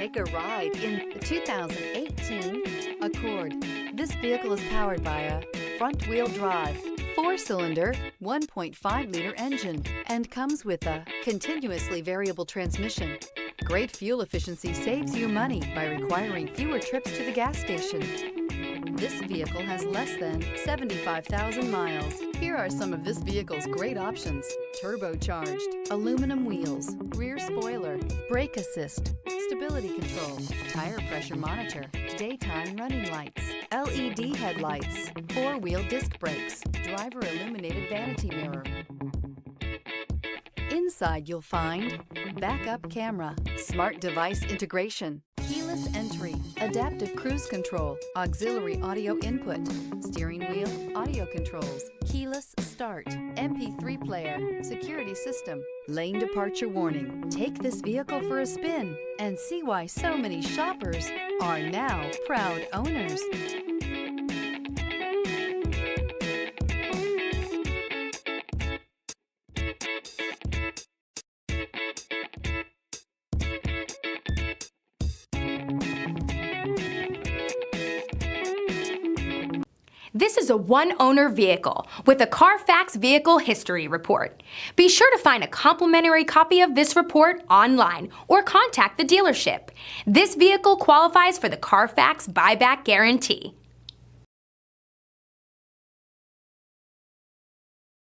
Take a ride in the 2018 Accord. This vehicle is powered by a front-wheel drive, 4-cylinder, 1.5-liter engine, and comes with a continuously variable transmission. Great fuel efficiency saves you money by requiring fewer trips to the gas station. This vehicle has less than 75,000 miles. Here are some of this vehicle's great options: turbocharged, aluminum wheels, rear spoiler, brake assist, stability control, tire pressure monitor, daytime running lights, LED headlights, 4-wheel disc brakes, driver illuminated vanity mirror. Inside you'll find backup camera, smart device integration, keyless entry, adaptive cruise control, auxiliary audio input, steering wheel audio controls, keyless start, MP3 player, security system, lane departure warning. Take this vehicle for a spin and see why so many shoppers are now proud owners. This is a one-owner vehicle with a Carfax Vehicle History Report. Be sure to find a complimentary copy of this report online or contact the dealership. This vehicle qualifies for the Carfax Buyback Guarantee.